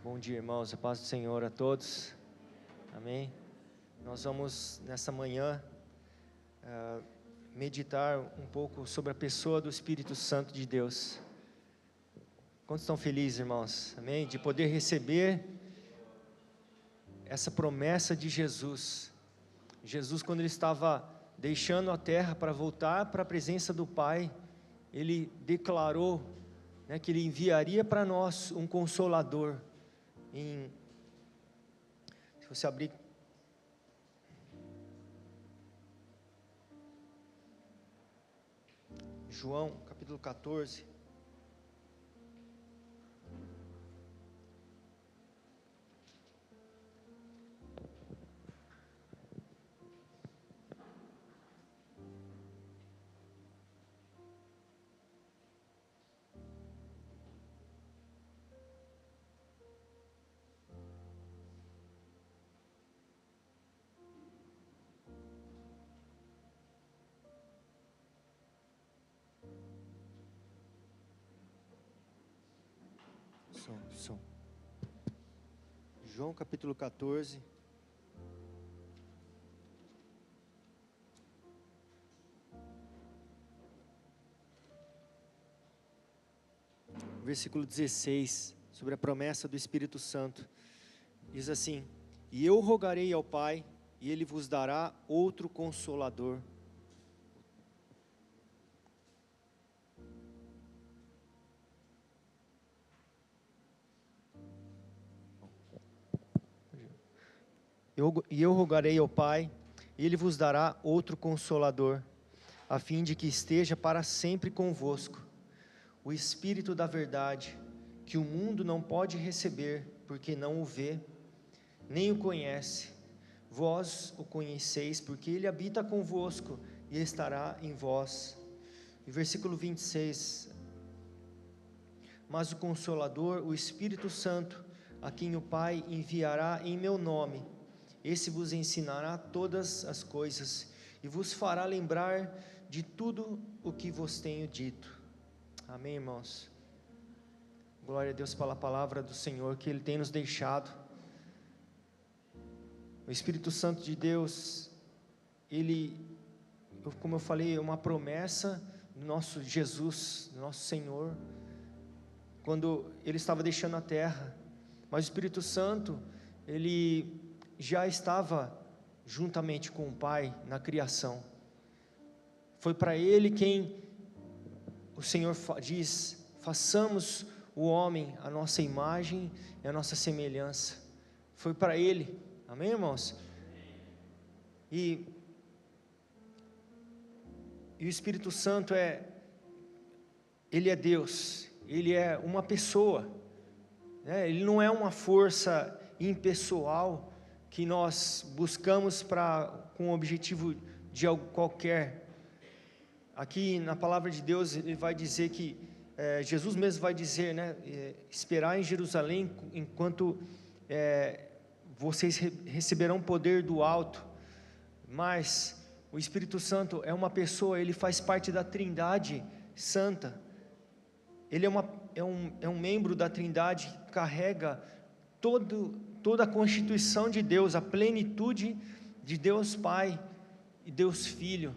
Bom dia, irmãos, a paz do Senhor a todos, amém? Nós vamos, nessa manhã, meditar um pouco sobre a pessoa do Espírito Santo de Deus. Quantos estão felizes, irmãos, amém? De poder receber essa promessa de Jesus. Jesus, quando ele estava deixando a terra para voltar para a presença do Pai, ele declarou, né, que ele enviaria para nós um Consolador. Se você abrir João capítulo 14, João capítulo 14, versículo 16, sobre a promessa do Espírito Santo, diz assim: e eu rogarei ao Pai, e Ele vos dará outro Consolador, eu rogarei ao Pai, e Ele vos dará outro Consolador, a fim de que esteja para sempre convosco, o Espírito da verdade, que o mundo não pode receber, porque não o vê, nem o conhece. Vós o conheceis, porque Ele habita convosco e estará em vós. E versículo 26, mas o Consolador, o Espírito Santo, a quem o Pai enviará em meu nome, esse vos ensinará todas as coisas, e vos fará lembrar de tudo o que vos tenho dito. Amém, irmãos? Glória a Deus pela palavra do Senhor que Ele tem nos deixado. O Espírito Santo de Deus, Ele, como eu falei, é uma promessa do nosso Jesus, do nosso Senhor, quando Ele estava deixando a terra, mas o Espírito Santo, Ele já estava juntamente com o Pai na criação. Foi para Ele quem o Senhor diz: façamos o homem a nossa imagem e a nossa semelhança. Foi para Ele, amém, irmãos? E o Espírito Santo Ele é Deus, Ele é uma pessoa, né? Ele não é uma força impessoal que nós buscamos com um objetivo de algo qualquer. Aqui na palavra de Deus ele vai dizer que, Jesus mesmo vai dizer, né, esperar em Jerusalém enquanto vocês receberão poder do alto. Mas o Espírito Santo é uma pessoa, ele faz parte da Trindade Santa, ele é um membro da Trindade que carrega toda a constituição de Deus, a plenitude de Deus Pai e Deus Filho.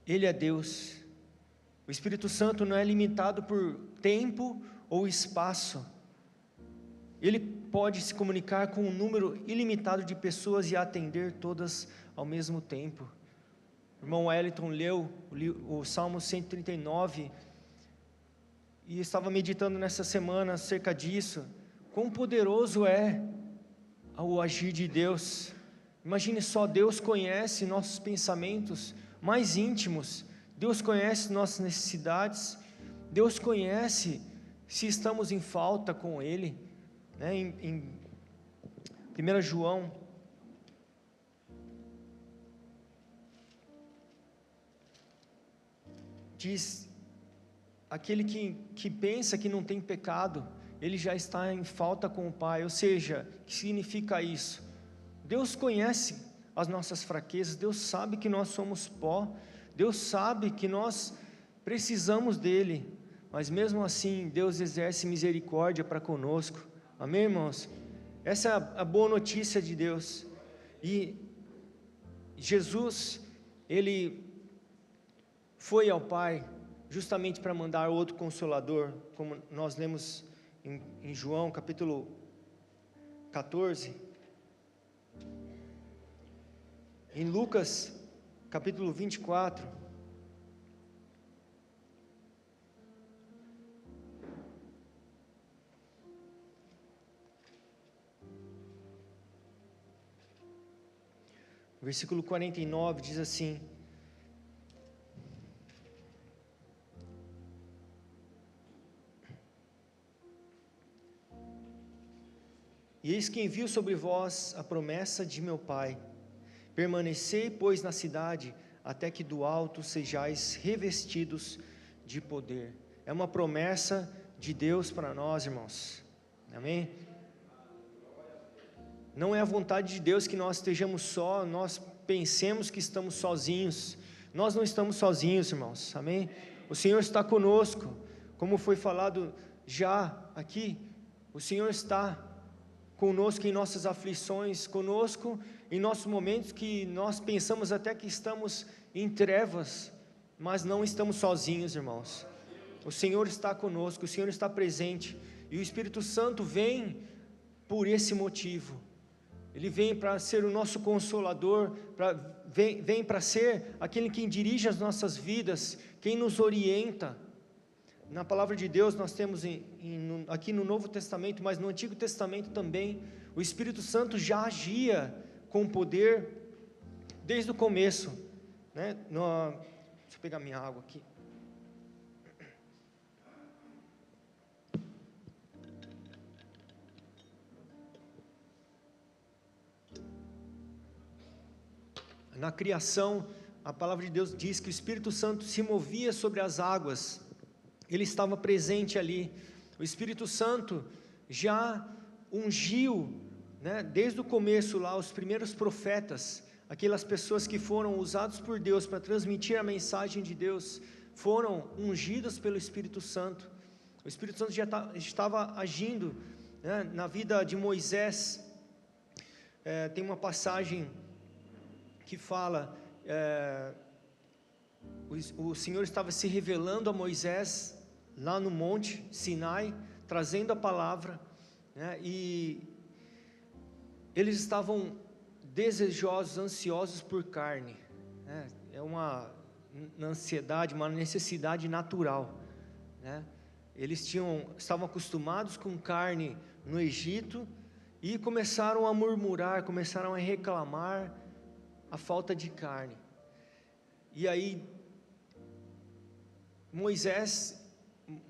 Ele é Deus. O Espírito Santo não é limitado por tempo ou espaço. Ele pode se comunicar com um número ilimitado de pessoas e atender todas ao mesmo tempo. O irmão Wellington leu o Salmo 139 e estava meditando nessa semana acerca disso. Quão poderoso é o agir de Deus. Imagine só, Deus conhece nossos pensamentos mais íntimos, Deus conhece nossas necessidades, Deus conhece se estamos em falta com Ele, né? Em 1 João, diz, aquele que pensa que não tem pecado, ele já está em falta com o Pai. Ou seja, o que significa isso? Deus conhece as nossas fraquezas, Deus sabe que nós somos pó, Deus sabe que nós precisamos dEle, mas mesmo assim, Deus exerce misericórdia para conosco, Amém, irmãos? Essa é a boa notícia de Deus. E Jesus, Ele foi ao Pai justamente para mandar outro Consolador, como nós lemos em João capítulo 14. Em Lucas capítulo 24, versículo 49 diz assim: E eis que envio sobre vós a promessa de meu Pai. Permanecei, pois, na cidade, até que do alto sejais revestidos de poder. É uma promessa de Deus para nós, irmãos. Amém? Não é a vontade de Deus que nós estejamos só, nós pensemos que estamos sozinhos. Nós não estamos sozinhos, irmãos. Amém? O Senhor está conosco. Como foi falado já aqui, o Senhor está conosco em nossas aflições, conosco em nossos momentos que nós pensamos até que estamos em trevas, mas não estamos sozinhos, irmãos. O Senhor está conosco, o Senhor está presente, e o Espírito Santo vem por esse motivo. Ele vem para ser o nosso Consolador, vem para ser aquele que dirige as nossas vidas, quem nos orienta. Na palavra de Deus nós temos aqui no Novo Testamento, mas no Antigo Testamento também, o Espírito Santo já agia com poder desde o começo, né? Deixa eu pegar minha água aqui. Na criação, a palavra de Deus diz que o Espírito Santo se movia sobre as águas. Ele estava presente ali. O Espírito Santo já ungiu, né, desde o começo lá, os primeiros profetas, aquelas pessoas que foram usadas por Deus para transmitir a mensagem de Deus, foram ungidas pelo Espírito Santo. O Espírito Santo já estava agindo, né, na vida de Moisés. Tem uma passagem que fala, o Senhor estava se revelando a Moisés lá no monte Sinai, trazendo a palavra, né, e eles estavam desejosos, ansiosos por carne, né, é uma ansiedade, uma necessidade natural, né, eles estavam acostumados com carne no Egito, e começaram a murmurar, começaram a reclamar a falta de carne. E aí Moisés,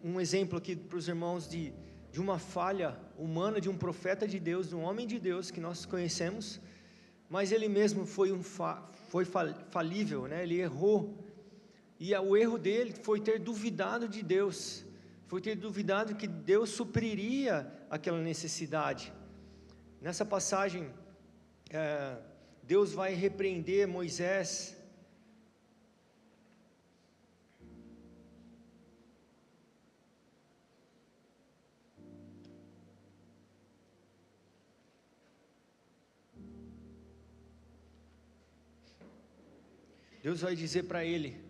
um exemplo aqui para os irmãos de uma falha humana, de um profeta de Deus, de um homem de Deus que nós conhecemos, mas ele mesmo foi falível, né? Ele errou, e o erro dele foi ter duvidado de Deus, foi ter duvidado que Deus supriria aquela necessidade. Nessa passagem, Deus vai repreender Moisés, Deus vai dizer para ele,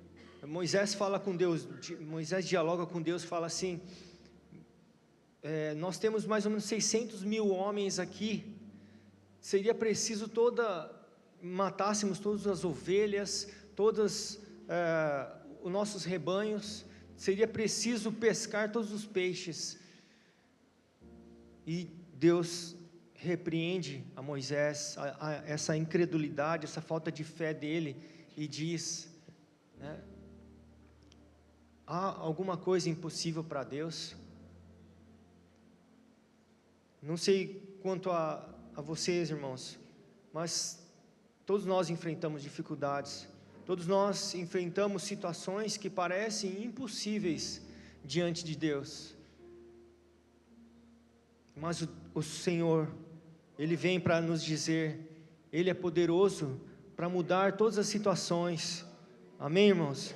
Moisés fala com Deus, Moisés dialoga com Deus, fala assim, nós temos mais ou menos 600 mil homens aqui, seria preciso matássemos todas as ovelhas, todos os nossos rebanhos, seria preciso pescar todos os peixes, e Deus repreende a Moisés, essa incredulidade, essa falta de fé dele, e diz, né, há alguma coisa impossível para Deus? Não sei quanto a vocês, irmãos, mas todos nós enfrentamos dificuldades, todos nós enfrentamos situações que parecem impossíveis diante de Deus, mas o Senhor, Ele vem para nos dizer, Ele é poderoso para mudar todas as situações, amém, irmãos?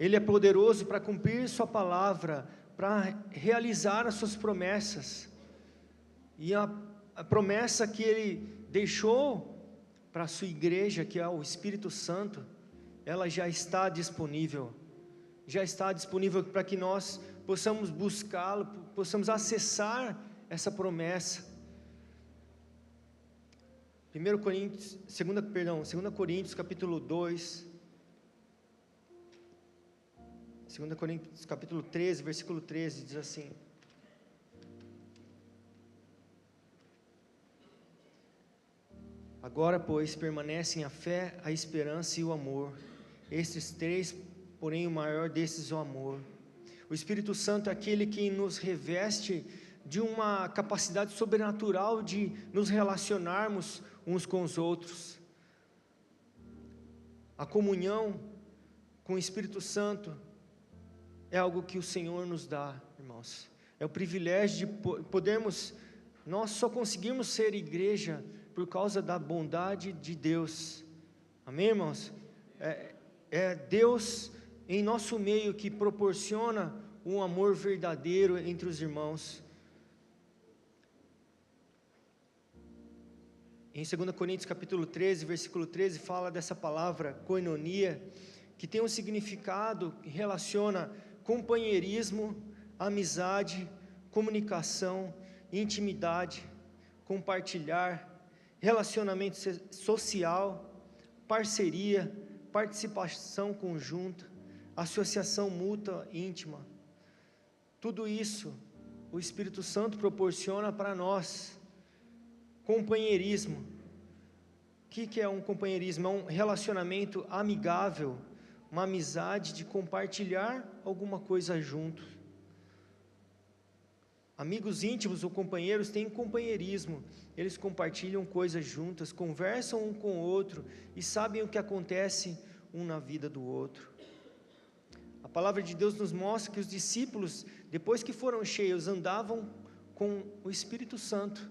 Ele é poderoso para cumprir sua palavra, para realizar as suas promessas, E a promessa que Ele deixou para a sua igreja, que é o Espírito Santo, ela já está disponível para que nós possamos buscá-lo, possamos acessar essa promessa. 2 Coríntios capítulo 2, 2 Coríntios capítulo 13, versículo 13, diz assim: agora, pois, permanecem a fé, a esperança e o amor. Estes três, porém o maior desses é o amor. O Espírito Santo é aquele que nos reveste de uma capacidade sobrenatural de nos relacionarmos uns com os outros. A comunhão com o Espírito Santo é algo que o Senhor nos dá, irmãos. É o privilégio de podermos, nós só conseguimos ser igreja por causa da bondade de Deus. Amém, irmãos? É Deus em nosso meio que proporciona um amor verdadeiro entre os irmãos. Em 2 Coríntios capítulo 13, versículo 13, fala dessa palavra koinonia, que tem um significado que relaciona companheirismo, amizade, comunicação, intimidade, compartilhar, relacionamento social, parceria, participação conjunta, associação mútua íntima. Tudo isso o Espírito Santo proporciona para nós. Companheirismo. O que é um companheirismo? É um relacionamento amigável, uma amizade de compartilhar alguma coisa junto. Amigos íntimos ou companheiros têm companheirismo, eles compartilham coisas juntas, conversam um com o outro e sabem o que acontece um na vida do outro. A palavra de Deus nos mostra que os discípulos, depois que foram cheios, andavam com o Espírito Santo.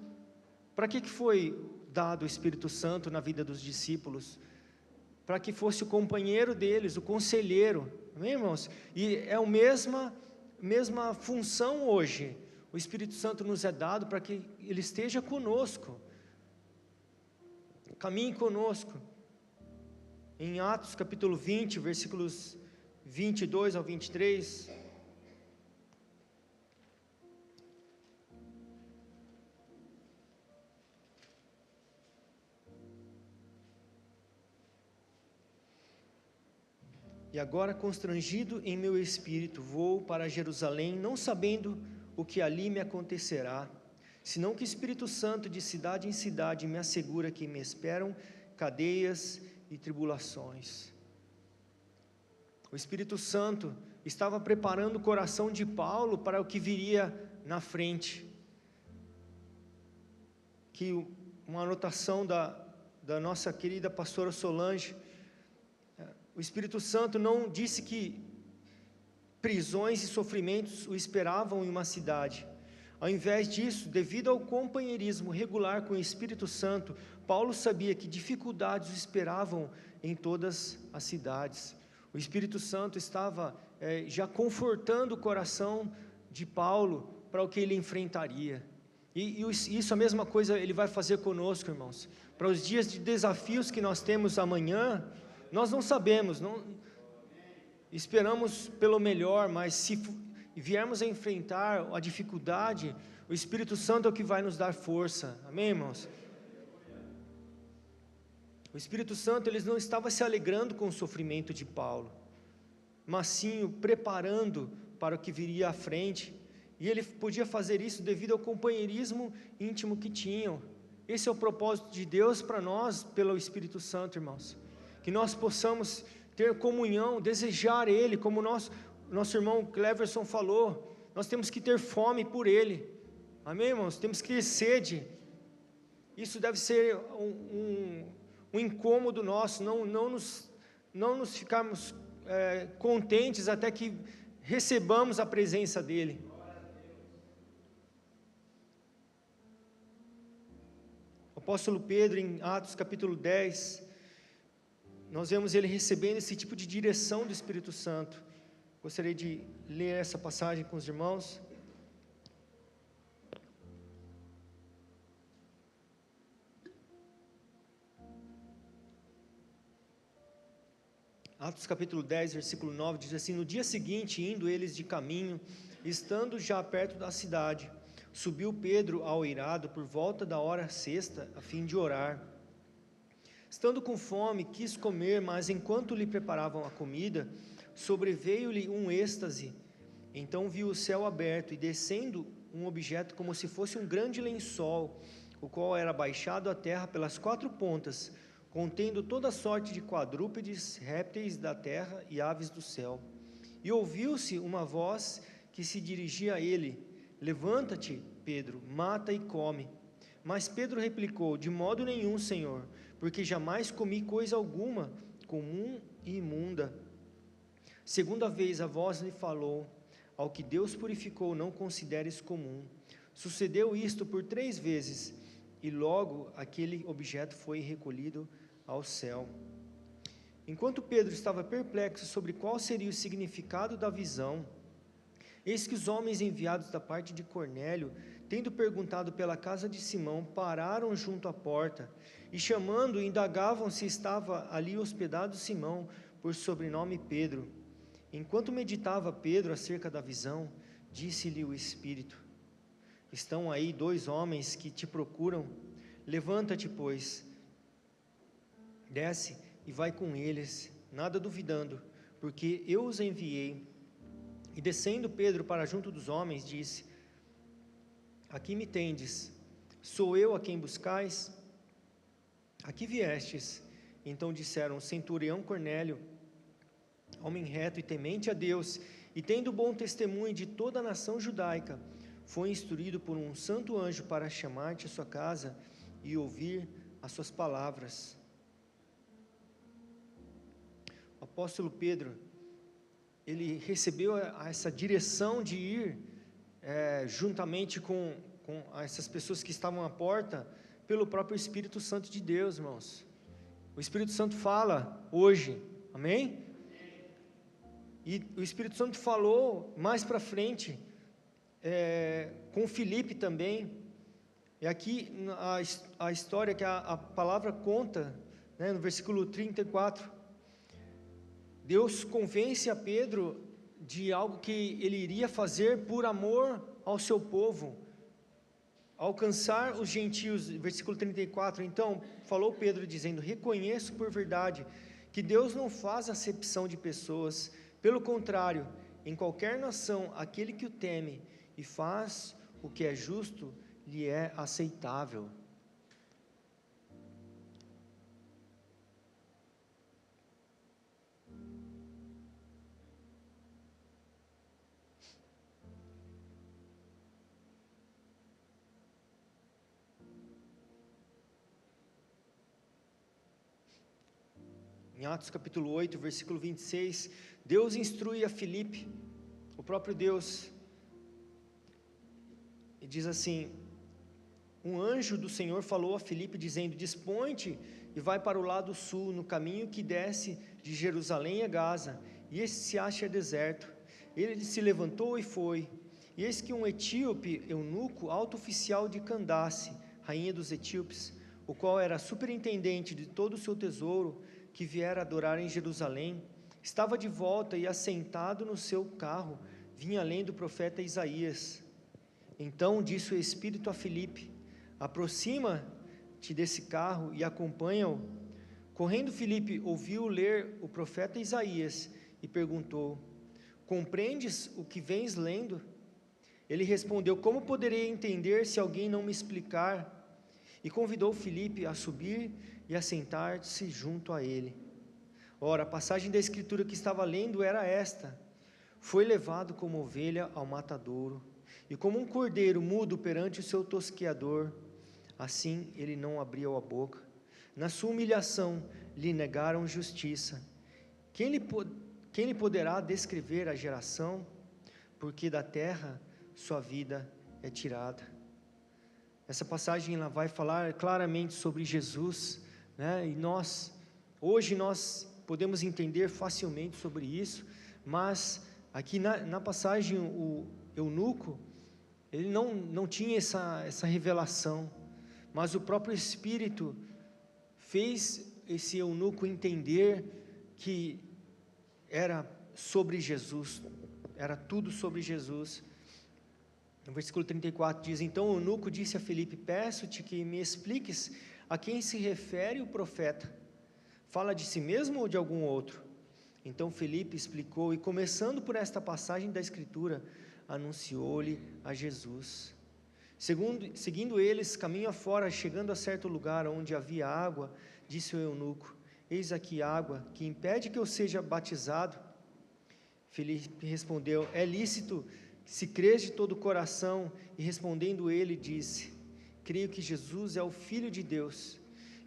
Para que foi dado o Espírito Santo na vida dos discípulos? Para que fosse o companheiro deles, o conselheiro, amém, irmãos? E é a mesma função hoje. O Espírito Santo nos é dado para que Ele esteja conosco, caminhe conosco. Em Atos capítulo 20, versículos 22 ao 23... E agora, constrangido em meu espírito, vou para Jerusalém, não sabendo o que ali me acontecerá, senão que o Espírito Santo de cidade em cidade me assegura que me esperam cadeias e tribulações. O Espírito Santo estava preparando o coração de Paulo para o que viria na frente. Que uma anotação da nossa querida pastora Solange, o Espírito Santo não disse que prisões e sofrimentos o esperavam em uma cidade. Ao invés disso, devido ao companheirismo regular com o Espírito Santo, Paulo sabia que dificuldades o esperavam em todas as cidades. O Espírito Santo estava já confortando o coração de Paulo para o que ele enfrentaria. E isso, a mesma coisa, ele vai fazer conosco, irmãos. Para os dias de desafios que nós temos amanhã, nós não sabemos, esperamos pelo melhor, mas se viermos a enfrentar a dificuldade, o Espírito Santo é o que vai nos dar força, amém, irmãos? O Espírito Santo, ele não estava se alegrando com o sofrimento de Paulo, mas sim o preparando para o que viria à frente, e ele podia fazer isso devido ao companheirismo íntimo que tinham. Esse é o propósito de Deus para nós, pelo Espírito Santo, irmãos. Que nós possamos ter comunhão, desejar Ele, como nosso irmão Cleverson falou, nós temos que ter fome por Ele, amém, irmãos? Temos que ter sede. Isso deve ser um incômodo nosso, não nos ficarmos contentes até que recebamos a presença dEle. O apóstolo Pedro, em Atos capítulo 10, nós vemos ele recebendo esse tipo de direção do Espírito Santo. Gostaria de ler essa passagem com os irmãos. Atos capítulo 10, versículo 9, diz assim: no dia seguinte, indo eles de caminho, estando já perto da cidade, subiu Pedro ao eirado por volta da hora sexta, a fim de orar. Estando com fome, quis comer, mas enquanto lhe preparavam a comida, sobreveio-lhe um êxtase. Então viu o céu aberto e descendo um objeto como se fosse um grande lençol, o qual era baixado à terra pelas quatro pontas, contendo toda sorte de quadrúpedes, répteis da terra e aves do céu. E ouviu-se uma voz que se dirigia a ele: levanta-te, Pedro, mata e come. Mas Pedro replicou: de modo nenhum, Senhor, porque jamais comi coisa alguma comum e imunda. Segunda vez a voz lhe falou: ao que Deus purificou, não consideres comum. Sucedeu isto por 3 vezes, e logo aquele objeto foi recolhido ao céu. Enquanto Pedro estava perplexo sobre qual seria o significado da visão, eis que os homens enviados da parte de Cornélio, tendo perguntado pela casa de Simão, pararam junto à porta, e chamando, indagavam se estava ali hospedado Simão, por sobrenome Pedro. Enquanto meditava Pedro acerca da visão, disse-lhe o Espírito: estão aí 2 homens que te procuram. Levanta-te, pois, desce e vai com eles, nada duvidando, porque eu os enviei. E descendo Pedro para junto dos homens, disse: aqui me tendes, sou eu a quem buscais? Aqui viestes. Então disseram: o centurião Cornélio, homem reto e temente a Deus, e tendo bom testemunho de toda a nação judaica, foi instruído por um santo anjo para chamar-te à sua casa e ouvir as suas palavras. O apóstolo Pedro, ele recebeu essa direção de ir juntamente com essas pessoas que estavam à porta, pelo próprio Espírito Santo de Deus, irmãos. O Espírito Santo fala hoje, amém? E o Espírito Santo falou mais para frente, com Filipe também. E aqui a história que a palavra conta, né, no versículo 34, Deus convence a Pedro de algo que ele iria fazer por amor ao seu povo, alcançar os gentios. Versículo 34, então falou Pedro dizendo: reconheço por verdade que Deus não faz acepção de pessoas, pelo contrário, em qualquer nação, aquele que o teme e faz o que é justo, lhe é aceitável. Em Atos capítulo 8, versículo 26, Deus instrui a Filipe, o próprio Deus, e diz assim: um anjo do Senhor falou a Filipe dizendo: dispõe-te e vai para o lado sul, no caminho que desce de Jerusalém a Gaza, e este se acha deserto. Ele se levantou e foi, e eis que um etíope eunuco, alto oficial de Candace, rainha dos etíopes, o qual era superintendente de todo o seu tesouro, que viera adorar em Jerusalém, estava de volta e assentado no seu carro, vinha lendo o profeta Isaías. Então disse o Espírito a Filipe: aproxima-te desse carro e acompanha-o. Correndo Filipe ouviu ler o profeta Isaías e perguntou: compreendes o que vens lendo? Ele respondeu: como poderei entender se alguém não me explicar? E convidou Filipe a subir e a sentar-se junto a ele. Ora, a passagem da escritura que estava lendo era esta: foi levado como ovelha ao matadouro, e como um cordeiro mudo perante o seu tosqueador, assim ele não abriu a boca. Na sua humilhação lhe negaram justiça. Quem lhe poderá descrever a geração? Porque da terra sua vida é tirada. Essa passagem ela vai falar claramente sobre Jesus, né? E hoje nós podemos entender facilmente sobre isso, mas aqui na passagem o eunuco, ele não tinha essa revelação, mas o próprio Espírito fez esse eunuco entender que era sobre Jesus, era tudo sobre Jesus. No versículo 34 diz: então o eunuco disse a Filipe: peço-te que me expliques a quem se refere o profeta. Fala de si mesmo ou de algum outro? Então Filipe explicou, e começando por esta passagem da Escritura, anunciou-lhe a Jesus. Seguindo eles, caminho afora, chegando a certo lugar onde havia água, disse o eunuco: eis aqui água, que impede que eu seja batizado? Filipe respondeu: é lícito, se crês de todo o coração. E respondendo ele, disse: creio que Jesus é o Filho de Deus.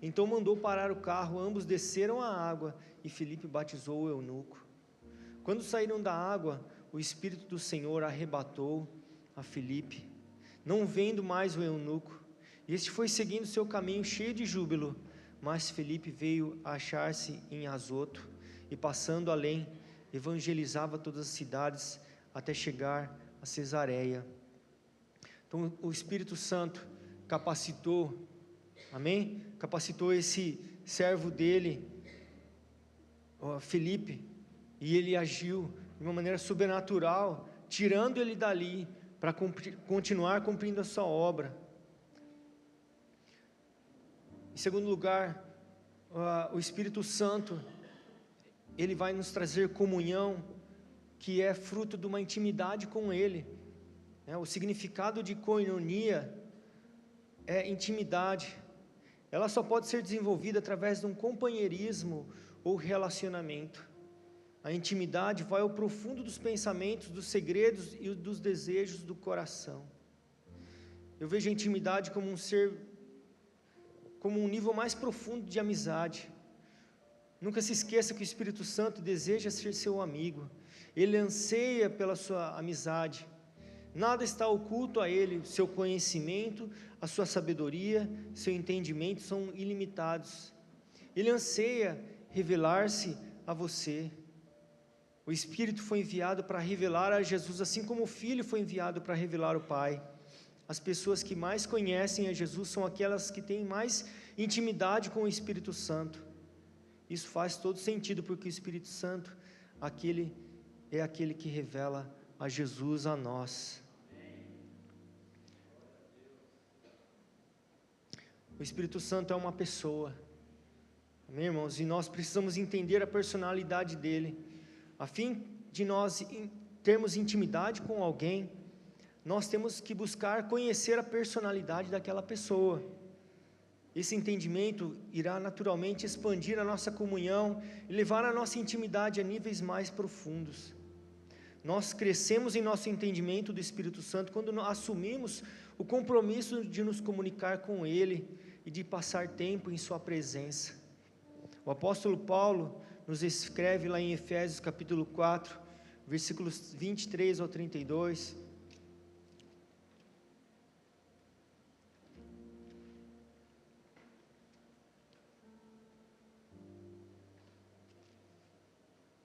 Então mandou parar o carro, ambos desceram à água, e Filipe batizou o eunuco. Quando saíram da água, o Espírito do Senhor arrebatou a Filipe, não vendo mais o eunuco. Este foi seguindo seu caminho cheio de júbilo, mas Filipe veio a achar-se em Azoto, e passando além, evangelizava todas as cidades, até chegar a Cesareia. Então o Espírito Santo capacitou, amém? Capacitou esse servo dele, Filipe, e ele agiu de uma maneira sobrenatural, tirando ele dali, para continuar cumprindo a sua obra. Em segundo lugar, o Espírito Santo, ele vai nos trazer comunhão, que é fruto de uma intimidade com ele. O significado de koinonia é intimidade. Ela só pode ser desenvolvida através de um companheirismo ou relacionamento. A intimidade vai ao profundo dos pensamentos, dos segredos e dos desejos do coração. Eu vejo a intimidade como um nível mais profundo de amizade. Nunca se esqueça que o Espírito Santo deseja ser seu amigo. Ele anseia pela sua amizade. Nada está oculto a ele. Seu conhecimento, a sua sabedoria, seu entendimento são ilimitados. Ele anseia revelar-se a você. O Espírito foi enviado para revelar a Jesus, assim como o Filho foi enviado para revelar o Pai. As pessoas que mais conhecem a Jesus são aquelas que têm mais intimidade com o Espírito Santo. Isso faz todo sentido, porque o Espírito Santo é aquele que revela a Jesus a nós. O Espírito Santo é uma pessoa, amém, irmãos? E nós precisamos entender a personalidade dele. A fim de nós termos intimidade com alguém, nós temos que buscar conhecer a personalidade daquela pessoa. Esse entendimento irá naturalmente expandir a nossa comunhão e levar a nossa intimidade a níveis mais profundos. Nós crescemos em nosso entendimento do Espírito Santo quando assumimos o compromisso de nos comunicar com Ele e de passar tempo em Sua presença. O apóstolo Paulo nos escreve lá em Efésios capítulo 4, versículos 23 ao 32.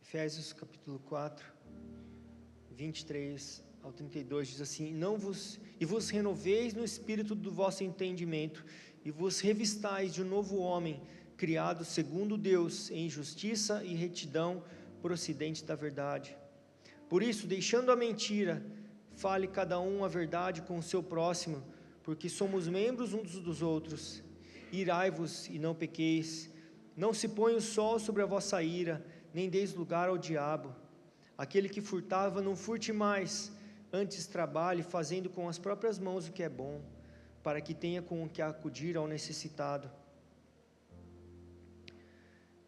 Efésios capítulo 4, 23 ao 32 diz assim: E vos renoveis no espírito do vosso entendimento, e vos revistais de um novo homem, criado segundo Deus, em justiça e retidão procedente da verdade. Por isso, deixando a mentira, fale cada um a verdade com o seu próximo, porque somos membros uns dos outros. Irai-vos e não pequeis, não se ponha o sol sobre a vossa ira, nem deis lugar ao diabo. Aquele que furtava, não furte mais, antes trabalhe, fazendo com as próprias mãos o que é bom, para que tenha com o que acudir ao necessitado.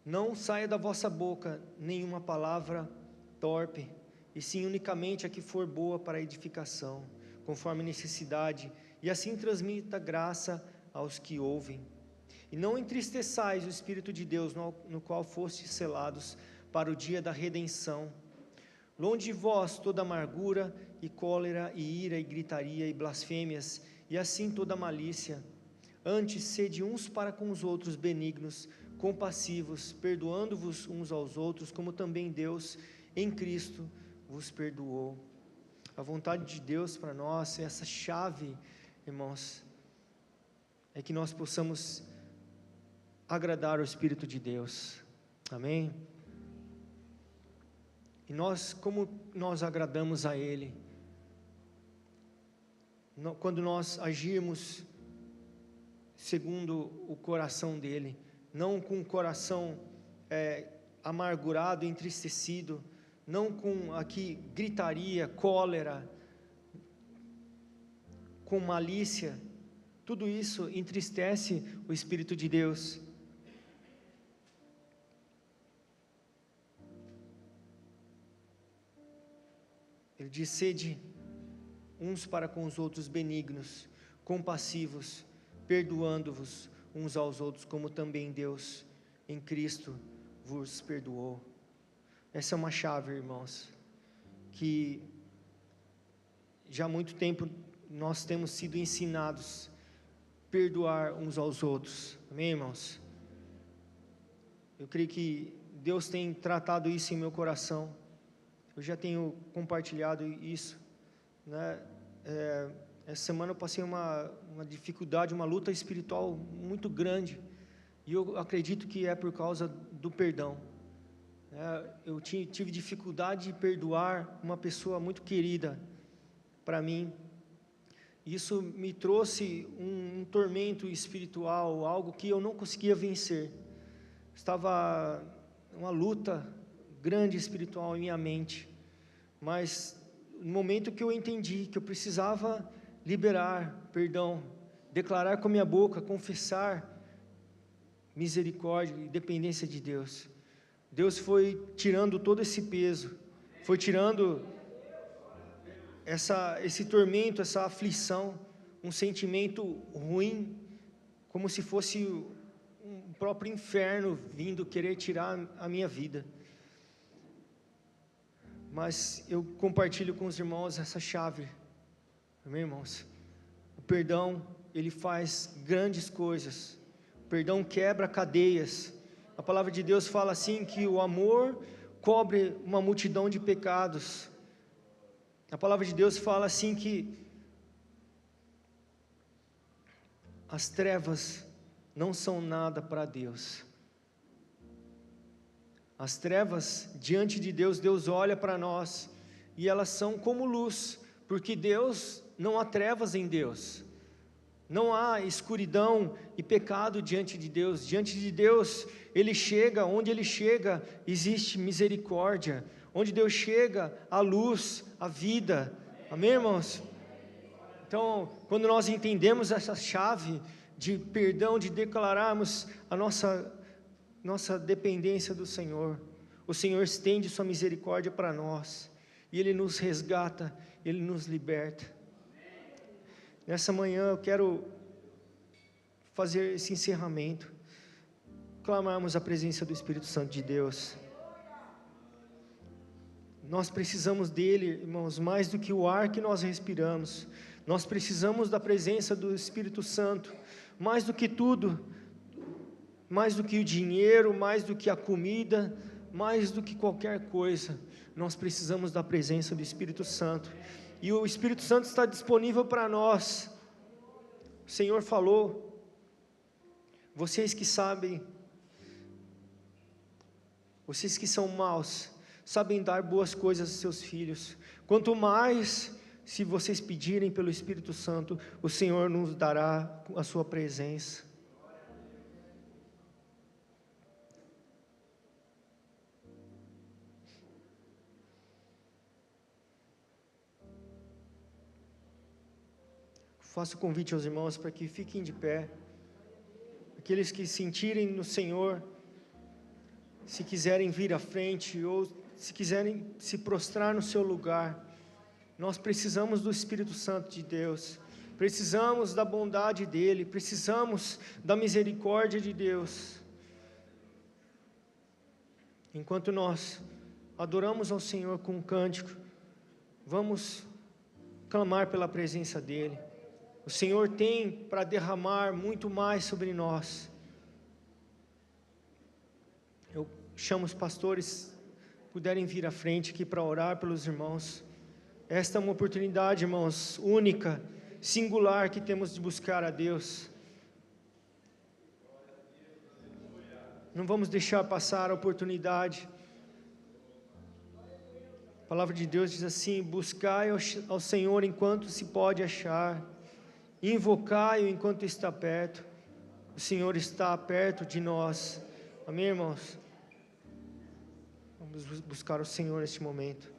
Não saia da vossa boca nenhuma palavra torpe, e sim unicamente a que for boa para a edificação, conforme necessidade, e assim transmita graça aos que ouvem. E não entristeçais o Espírito de Deus, no qual fostes selados para o dia da redenção. Longe de vós toda amargura e cólera e ira e gritaria e blasfêmias, e assim toda malícia. Antes, sede uns para com os outros benignos, compassivos, perdoando-vos uns aos outros, como também Deus, em Cristo, vos perdoou. A vontade de Deus para nós, essa chave, irmãos, é que nós possamos agradar o Espírito de Deus. Amém? E como nós agradamos a Ele? Quando nós agirmos segundo o coração dEle, não com o coração amargurado, entristecido, não com aqui gritaria, cólera, com malícia. Tudo isso entristece o Espírito de Deus. Ele diz: sede uns para com os outros benignos, compassivos, perdoando-vos uns aos outros, como também Deus em Cristo vos perdoou. Essa é uma chave, irmãos, que já há muito tempo nós temos sido ensinados a perdoar uns aos outros. Amém, irmãos? Eu creio que Deus tem tratado isso em meu coração. Eu já tenho compartilhado isso, né? Essa semana eu passei uma dificuldade, uma luta espiritual muito grande, e eu acredito que é por causa do perdão. Eu tive dificuldade de perdoar uma pessoa muito querida para mim. Isso me trouxe um tormento espiritual, algo que eu não conseguia vencer. Estava uma luta grande espiritual em minha mente, mas no momento que eu entendi que eu precisava liberar perdão, declarar com a minha boca, confessar misericórdia e dependência de Deus, Deus foi tirando todo esse peso, foi tirando esse tormento, essa aflição, um sentimento ruim, como se fosse um próprio inferno vindo querer tirar a minha vida. Mas eu compartilho com os irmãos essa chave, amém, irmãos? O perdão, ele faz grandes coisas. O perdão quebra cadeias. A palavra de Deus fala assim, que o amor cobre uma multidão de pecados. A palavra de Deus fala assim, que as trevas não são nada para Deus. As trevas diante de Deus, Deus olha para nós e elas são como luz, porque não há trevas em Deus, não há escuridão e pecado diante de Deus. Diante de Deus, Ele chega, onde Ele chega, existe misericórdia, onde Deus chega, a luz, a vida, amém, irmãos? Então, quando nós entendemos essa chave de perdão, de declararmos a nossa dependência do Senhor, o Senhor estende sua misericórdia para nós, e Ele nos resgata, Ele nos liberta. Nessa manhã eu quero fazer esse encerramento, clamarmos a presença do Espírito Santo de Deus. Nós precisamos dele, irmãos, mais do que o ar que nós respiramos. Nós precisamos da presença do Espírito Santo, mais do que tudo, mais do que o dinheiro, mais do que a comida, mais do que qualquer coisa. Nós precisamos da presença do Espírito Santo, e o Espírito Santo está disponível para nós. O Senhor falou: vocês que sabem, vocês que são maus, sabem dar boas coisas aos seus filhos, quanto mais, se vocês pedirem pelo Espírito Santo, o Senhor nos dará a sua presença. Faço convite aos irmãos para que fiquem de pé. Aqueles que sentirem no Senhor, se quiserem vir à frente, ou se quiserem se prostrar no seu lugar. Nós precisamos do Espírito Santo de Deus, precisamos da bondade dEle, precisamos da misericórdia de Deus. Enquanto nós adoramos ao Senhor com um cântico, vamos clamar pela presença dEle. O Senhor tem para derramar muito mais sobre nós. Eu chamo os pastores, puderem vir à frente aqui para orar pelos irmãos. Esta é uma oportunidade, irmãos, única, singular, que temos de buscar a Deus. Não vamos deixar passar a oportunidade. palavra de Deus diz assim: buscai ao Senhor enquanto se pode achar, invocai-o enquanto está perto. O Senhor está perto de nós. Amém, irmãos? Vamos buscar o Senhor neste momento.